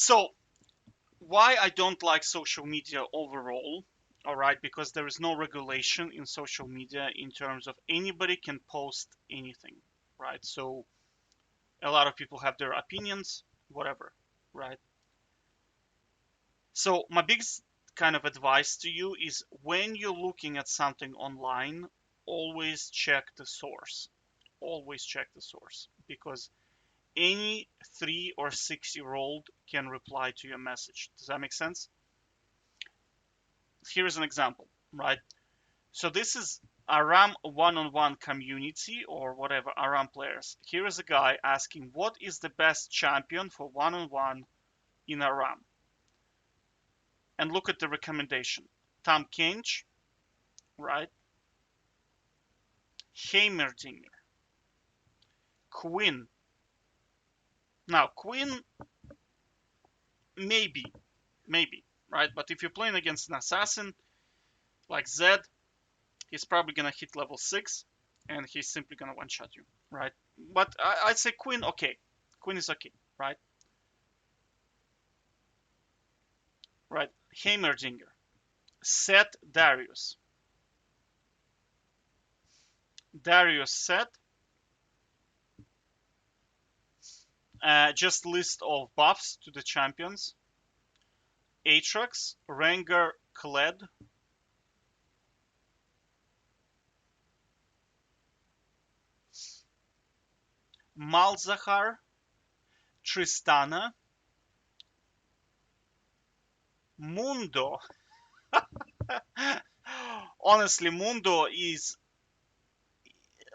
So why I don't like social media overall, all right, because there is no regulation in social media in terms of anybody can post anything, right? So a lot of people have their opinions, whatever, right? So my biggest kind of advice to you is when you're looking at something online, always check the source. Always check the source because any 3 or 6 year old can reply to your message. Does that make sense? Here's an example, right? So this is Aram one-on-one community or whatever, Aram players. Here is a guy asking what is the best champion for one-on-one in Aram. And look at the recommendation. Tahm Kench, right? Heimerdinger, Quinn. Now, Quinn, maybe, maybe, right? But if you're playing against an assassin like Zed, he's probably gonna hit level 6 and he's simply gonna one-shot you, right? But I'd say Quinn, okay. Quinn is okay, right? Right. Heimerdinger, Set Darius. Darius Set, just list of buffs to the champions. Aatrox, Rengar, Kled, Malzahar, Tristana, Mundo. Honestly, Mundo is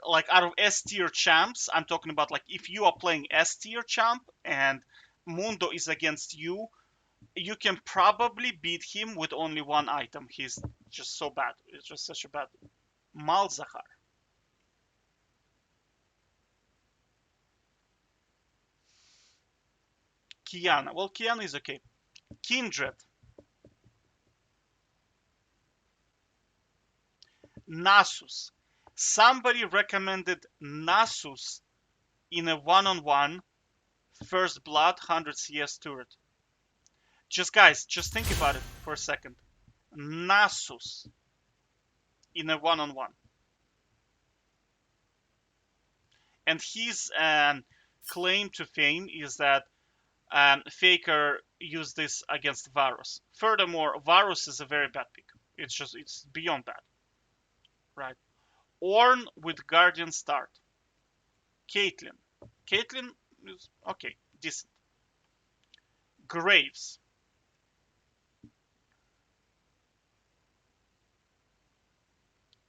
like out of S tier champs. I'm talking about like if you are playing S tier champ and Mundo is against you, you can probably beat him with only one item. He's just so bad. It's just such a bad Malzahar. Kiana. Well, Kiana is okay. Kindred. Nasus. Somebody recommended Nasus in a one-on-one first blood 100 CS turret. Just guys, just think about it for a second. Nasus in a one-on-one. And his claim to fame is that Faker used this against Varus. Furthermore, Varus is a very bad pick. It's beyond bad, right? Ornn with Guardian start. Caitlyn. Caitlyn is okay, decent. Graves.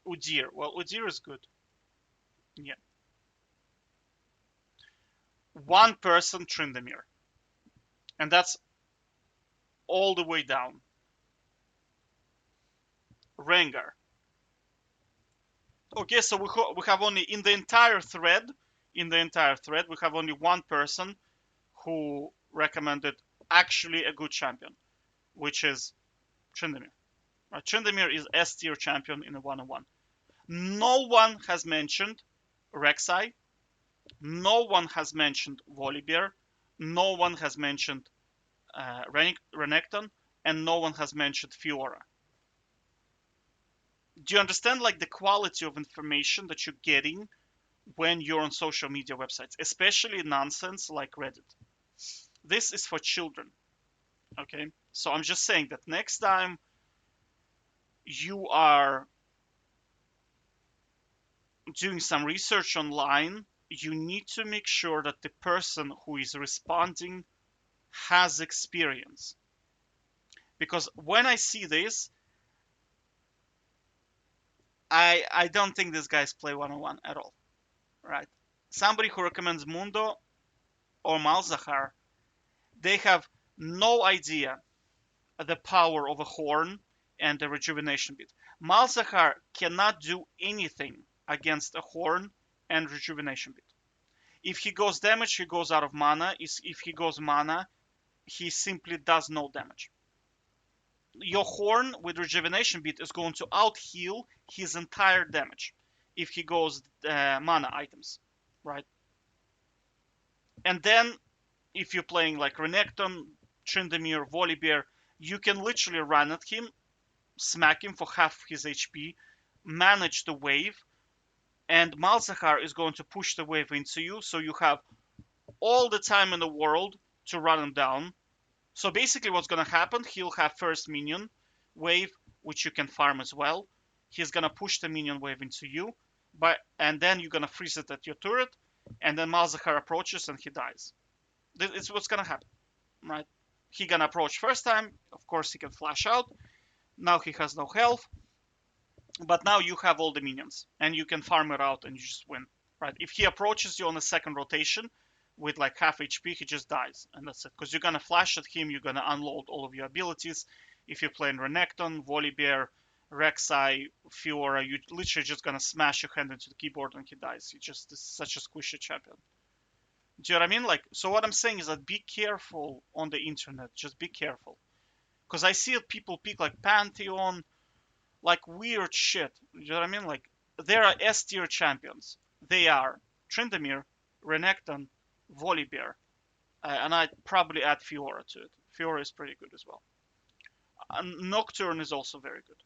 Udyr. Well, Udyr is good. Yeah. One person Tryndamere. And that's all the way down. Rengar. Okay, so we have only in the entire thread, we have only one person who recommended actually a good champion, which is Tryndamere. Tryndamere is S tier champion in a one-on-one. No one has mentioned Rek'Sai. No one has mentioned Volibear. No one has mentioned Renekton, and no one has mentioned Fiora. Do you understand like the quality of information that you're getting when you're on social media websites, especially nonsense like Reddit? This is for children. Okay, so I'm just saying that next time you are doing some research online, you need to make sure that the person who is responding has experience. Because when I see this, I don't think these guys play one-on-one at all, right? Somebody who recommends Mundo or Malzahar, they have no idea the power of a horn and the rejuvenation bit. Malzahar cannot do anything against a horn and rejuvenation bit. If he goes damage, he goes out of mana. If he goes mana, he simply does no damage. Your horn with rejuvenation bit is going to out heal his entire damage if he goes mana items, right? And then if you're playing like Renekton, Tryndamere, Volibear, you can literally run at him, smack him for half his HP, manage the wave, and Malzahar is going to push the wave into you, so you have all the time in the world to run him down. So basically what's going to happen, he'll have first minion wave, which you can farm as well. He's going to push the minion wave into you, and then you're going to freeze it at your turret, and then Malzahar approaches and he dies. It's what's going to happen, right? He going to approach first time, of course he can flash out. Now he has no health, but now you have all the minions, and you can farm it out and you just win, right? If he approaches you on the second rotation with like half HP, he just dies, and that's it. Because you're gonna flash at him, you're gonna unload all of your abilities. If you're playing Renekton, Volibear, Rek'Sai, Fiora, you're literally just gonna smash your hand into the keyboard and he dies. He just is such a squishy champion. Do you know what I mean? Like, so what I'm saying is that be careful on the internet. Just be careful. Because I see people pick like Pantheon, like weird shit. You know what I mean? Like, there are S tier champions. They are Tryndamere, Renekton, Volibear, and I'd probably add Fiora to it. Fiora is pretty good as well. Nocturne is also very good.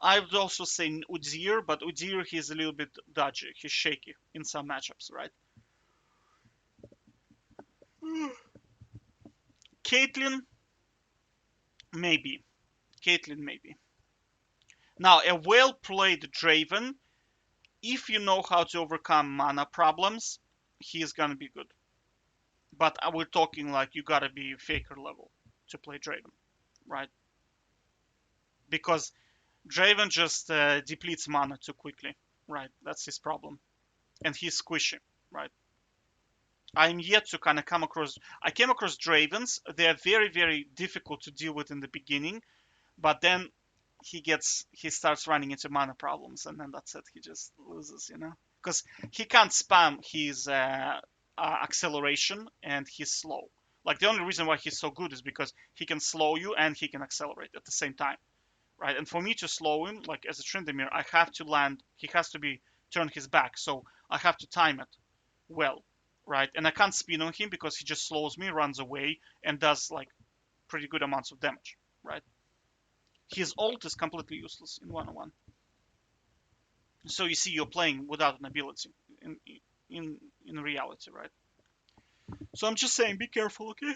I would also say Udyr, but Udyr he's a little bit dodgy. He's shaky in some matchups, right? Caitlyn, maybe. Caitlyn, maybe. Now, a well-played Draven, if you know how to overcome mana problems, he's gonna be good. But we're talking like you gotta be Faker level to play Draven, right? Because Draven just depletes mana too quickly, right? That's his problem. And he's squishy, right? I'm yet to kind of come across. I came across Dravens. They're very, very difficult to deal with in the beginning, but then he starts running into mana problems, and then that's it. He just loses, because he can't spam his acceleration, and he's slow. Like the only reason why he's so good is because he can slow you and he can accelerate at the same time, right? And for me to slow him, like as a Tryndamere, I have to land. He has to be turn his back, so I have to time it well, right? And I can't spin on him because he just slows me, runs away, and does like pretty good amounts of damage, right? His ult is completely useless in 1-on-1. So you see, you're playing without an ability in reality, right? So I'm just saying, be careful, okay?